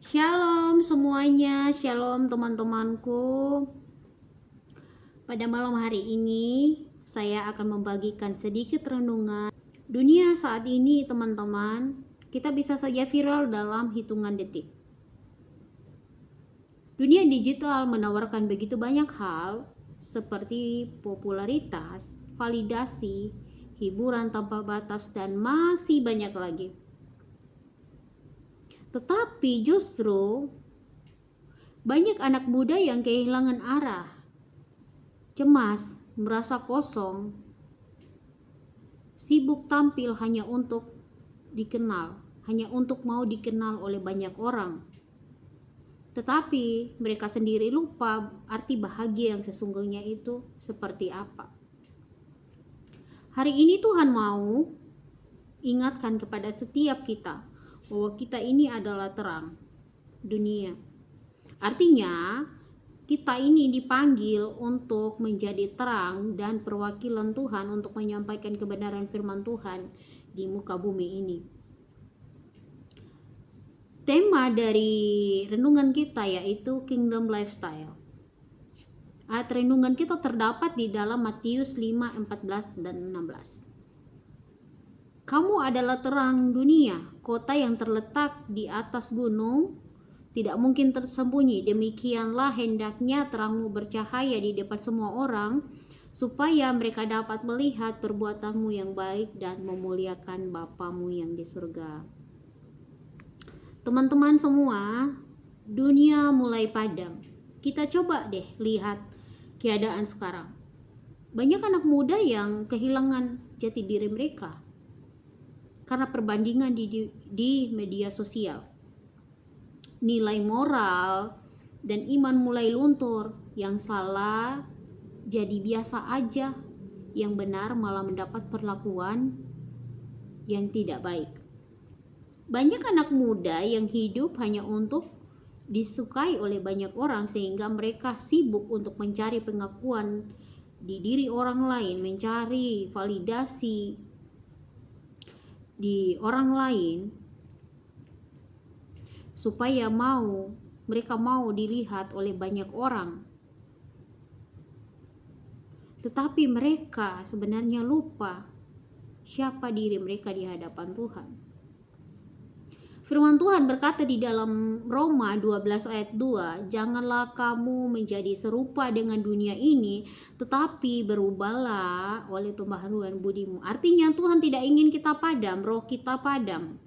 Shalom semuanya, shalom teman-temanku. Pada malam hari ini, saya akan membagikan sedikit renungan. Dunia saat ini, teman-teman, kita bisa saja viral dalam hitungan detik. Dunia digital menawarkan begitu banyak hal, seperti popularitas, validasi, hiburan tanpa batas, dan masih banyak lagi. Tetapi justru banyak anak muda yang kehilangan arah, cemas, merasa kosong, sibuk tampil hanya untuk dikenal, hanya untuk mau dikenal oleh banyak orang. Tetapi mereka sendiri lupa arti bahagia yang sesungguhnya itu seperti apa. Hari ini Tuhan mau ingatkan kepada setiap kita bahwa kita ini adalah terang dunia. Artinya, kita ini dipanggil untuk menjadi terang dan perwakilan Tuhan untuk menyampaikan kebenaran firman Tuhan di muka bumi ini. Tema dari renungan kita yaitu Kingdom Lifestyle. Ayat renungan kita terdapat di dalam Matius 5, 14 dan 16. Kamu adalah terang dunia, kota yang terletak di atas gunung, tidak mungkin tersembunyi. Demikianlah hendaknya terangmu bercahaya di depan semua orang, supaya mereka dapat melihat perbuatanmu yang baik dan memuliakan Bapamu yang di surga. Teman-teman semua, dunia mulai padam. Kita coba deh lihat keadaan sekarang. Banyak anak muda yang kehilangan jati diri mereka karena perbandingan di media sosial. Nilai moral dan iman mulai luntur. Yang salah jadi biasa aja, yang benar malah mendapat perlakuan yang tidak baik. Banyak anak muda yang hidup hanya untuk disukai oleh banyak orang, sehingga mereka sibuk untuk mencari pengakuan di diri orang lain, mencari validasi di orang lain supaya mereka mau dilihat oleh banyak orang. Tetapi mereka sebenarnya lupa siapa diri mereka di hadapan Tuhan. Firman Tuhan berkata di dalam Roma 12 ayat 2, janganlah kamu menjadi serupa dengan dunia ini, tetapi berubahlah oleh pembaharuan budimu. Artinya Tuhan tidak ingin kita padam, roh kita padam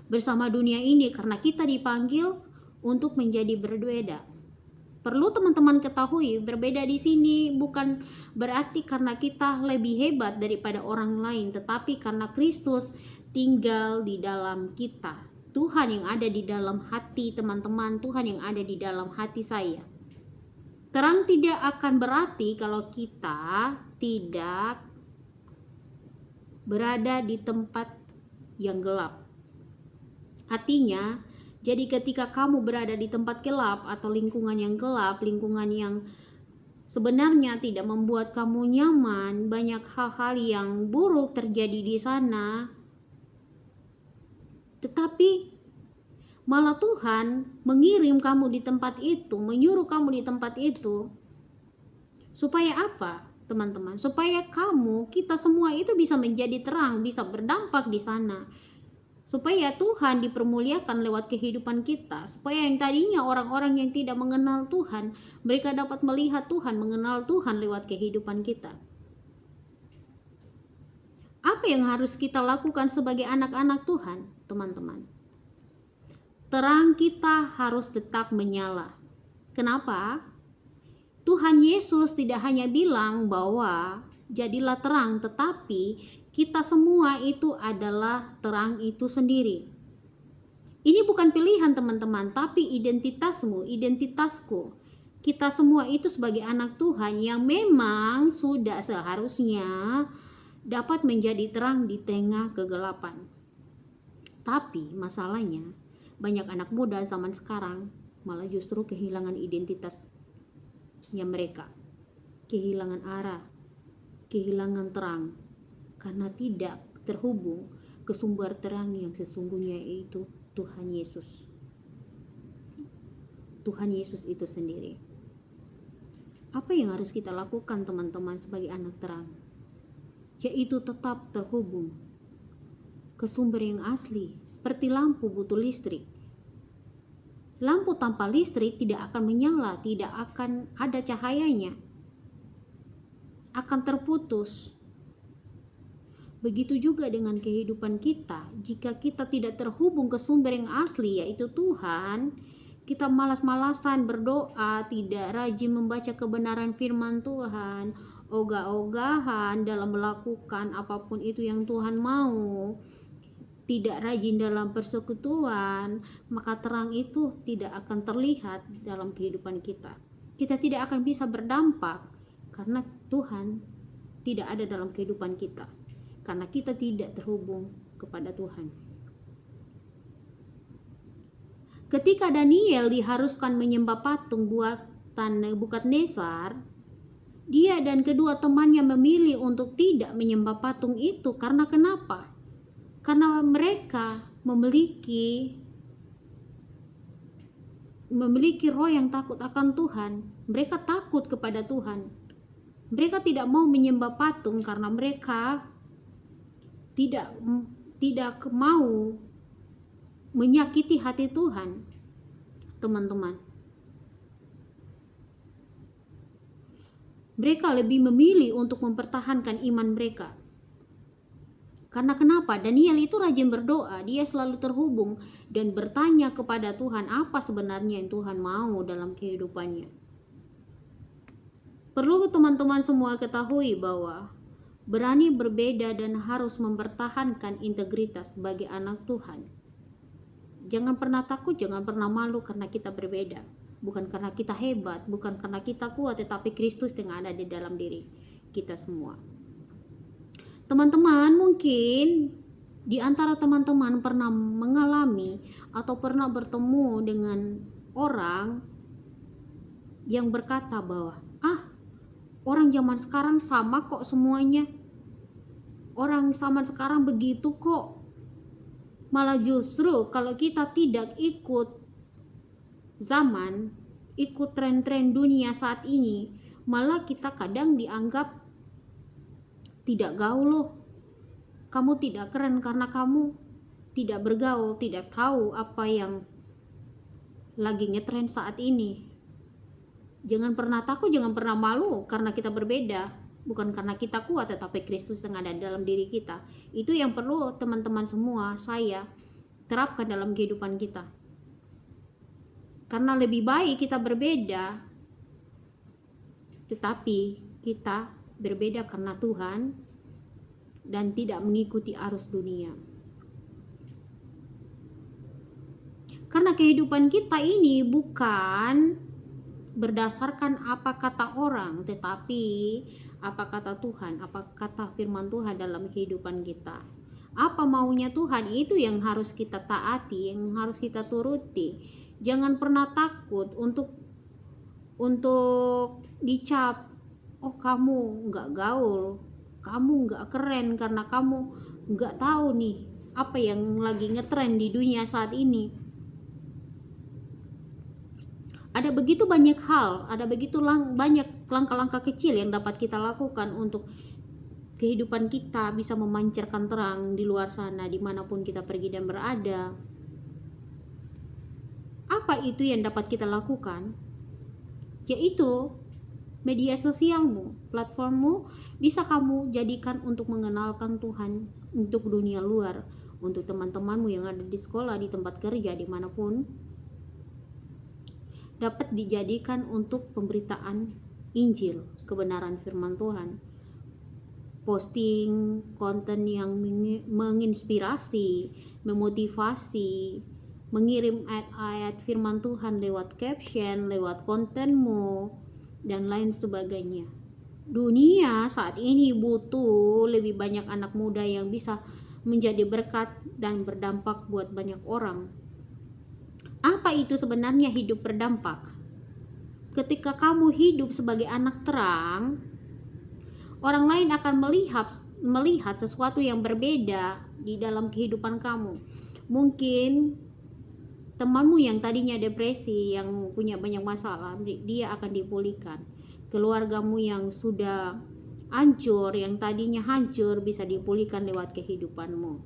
bersama dunia ini, karena kita dipanggil untuk menjadi berbeda. Perlu teman-teman ketahui, berbeda di sini bukan berarti karena kita lebih hebat daripada orang lain, tetapi karena Kristus tinggal di dalam kita. Tuhan yang ada di dalam hati teman-teman, Tuhan yang ada di dalam hati saya. Terang tidak akan berarti kalau kita tidak berada di tempat yang gelap. Artinya, jadi ketika kamu berada di tempat gelap atau lingkungan yang gelap, lingkungan yang sebenarnya tidak membuat kamu nyaman, banyak hal-hal yang buruk terjadi di sana, tetapi malah Tuhan mengirim kamu di tempat itu, menyuruh kamu di tempat itu. Supaya apa, teman-teman? Supaya kita semua itu bisa menjadi terang, bisa berdampak di sana. Supaya Tuhan dipermuliakan lewat kehidupan kita. Supaya yang tadinya orang-orang yang tidak mengenal Tuhan, mereka dapat melihat Tuhan, mengenal Tuhan lewat kehidupan kita. Apa yang harus kita lakukan sebagai anak-anak Tuhan, teman-teman? Terang kita harus tetap menyala. Kenapa? Tuhan Yesus tidak hanya bilang bahwa jadilah terang, tetapi kita semua itu adalah terang itu sendiri. Ini bukan pilihan teman-teman, tapi identitasmu, identitasku. Kita semua itu sebagai anak Tuhan yang memang sudah seharusnya dapat menjadi terang di tengah kegelapan. Tapi masalahnya, banyak anak muda zaman sekarang malah justru kehilangan identitasnya mereka. Kehilangan arah, kehilangan terang, karena tidak terhubung ke sumber terang yang sesungguhnya, yaitu Tuhan Yesus. Tuhan Yesus itu sendiri. Apa yang harus kita lakukan teman-teman sebagai anak terang? Yaitu tetap terhubung ke sumber yang asli, seperti lampu butuh listrik. Lampu tanpa listrik tidak akan menyala, tidak akan ada cahayanya, akan terputus. Begitu juga dengan kehidupan kita. Jika kita tidak terhubung ke sumber yang asli, yaitu Tuhan, kita malas-malasan berdoa, tidak rajin membaca kebenaran firman Tuhan, ogah-ogahan dalam melakukan apapun itu yang Tuhan mau, tidak rajin dalam persekutuan, maka terang itu tidak akan terlihat dalam kehidupan kita. Kita tidak akan bisa berdampak karena Tuhan tidak ada dalam kehidupan kita, karena kita tidak terhubung kepada Tuhan. Ketika Daniel diharuskan menyembah patung buatan Nebukadnezar, dia dan kedua temannya memilih untuk tidak menyembah patung itu. Karena kenapa? Karena mereka memiliki roh yang takut akan Tuhan. Mereka takut kepada Tuhan. Mereka tidak mau menyembah patung karena mereka tidak mau menyakiti hati Tuhan, teman-teman. Mereka lebih memilih untuk mempertahankan iman mereka. Karena kenapa? Daniel itu rajin berdoa, dia selalu terhubung dan bertanya kepada Tuhan apa sebenarnya yang Tuhan mau dalam kehidupannya. Perlu teman-teman semua ketahui bahwa berani berbeda dan harus mempertahankan integritas sebagai anak Tuhan. Jangan pernah takut, jangan pernah malu karena kita berbeda. Bukan karena kita hebat, bukan karena kita kuat, tetapi Kristus yang ada di dalam diri kita semua. Teman-teman, mungkin di antara teman-teman pernah mengalami atau pernah bertemu dengan orang yang berkata bahwa orang zaman sekarang sama kok semuanya. Orang zaman sekarang begitu kok. Malah justru kalau kita tidak ikut zaman, ikut tren-tren dunia saat ini, malah kita kadang dianggap tidak gaul loh. Kamu tidak keren karena kamu tidak bergaul, tidak tahu apa yang lagi ngetren saat ini. Jangan pernah takut, jangan pernah malu karena kita berbeda. Bukan karena kita kuat, tetapi Kristus yang ada dalam diri kita. Itu yang perlu teman-teman semua, saya terapkan dalam kehidupan kita. Karena lebih baik kita berbeda, tetapi kita berbeda karena Tuhan dan tidak mengikuti arus dunia. Karena kehidupan kita ini bukan berdasarkan apa kata orang, tetapi apa kata Tuhan, apa kata firman Tuhan dalam kehidupan kita. Apa maunya Tuhan, itu yang harus kita taati, yang harus kita turuti. Jangan pernah takut untuk dicap, oh kamu nggak gaul, kamu nggak keren karena kamu nggak tahu nih apa yang lagi ngetren di dunia saat ini. Ada begitu banyak hal, ada begitu banyak langkah-langkah kecil yang dapat kita lakukan untuk kehidupan kita bisa memancarkan terang di luar sana, dimanapun kita pergi dan berada. Apa itu yang dapat kita lakukan? Yaitu media sosialmu, platformmu bisa kamu jadikan untuk mengenalkan Tuhan untuk dunia luar, untuk teman-temanmu yang ada di sekolah, di tempat kerja, dimanapun, dapat dijadikan untuk pemberitaan Injil, kebenaran firman Tuhan. Posting konten yang menginspirasi, memotivasi, mengirim ayat-ayat firman Tuhan lewat caption, lewat kontenmu, dan lain sebagainya. Dunia saat ini butuh lebih banyak anak muda yang bisa menjadi berkat dan berdampak buat banyak orang. Apa itu sebenarnya hidup berdampak? Ketika kamu hidup sebagai anak terang, orang lain akan melihat sesuatu yang berbeda di dalam kehidupan kamu. Mungkin Temanmu yang tadinya depresi, yang punya banyak masalah, dia akan dipulihkan. Keluargamu yang sudah hancur, yang tadinya hancur, bisa dipulihkan lewat kehidupanmu.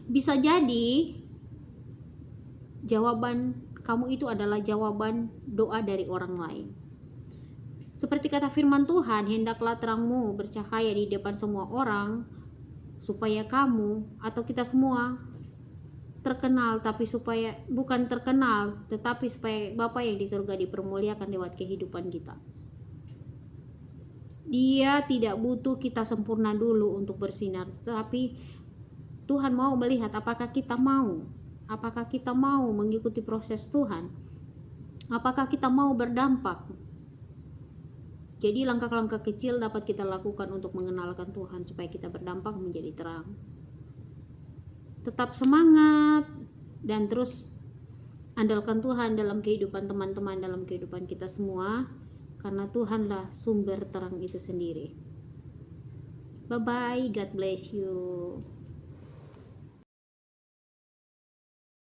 Bisa jadi jawaban kamu itu adalah jawaban doa dari orang lain. Seperti kata firman Tuhan, hendaklah terangmu bercahaya di depan semua orang, supaya kamu atau kita semua terkenal, tapi supaya bukan terkenal, tetapi supaya Bapa yang di surga dipermuliakan lewat kehidupan kita. Dia tidak butuh kita sempurna dulu untuk bersinar, tapi Tuhan mau melihat apakah kita mau mengikuti proses Tuhan, apakah kita mau berdampak. Jadi langkah-langkah kecil dapat kita lakukan untuk mengenalkan Tuhan supaya kita berdampak menjadi terang. Tetap semangat dan terus andalkan Tuhan dalam kehidupan teman-teman, dalam kehidupan kita semua, karena Tuhanlah sumber terang itu sendiri. Bye bye, God bless you.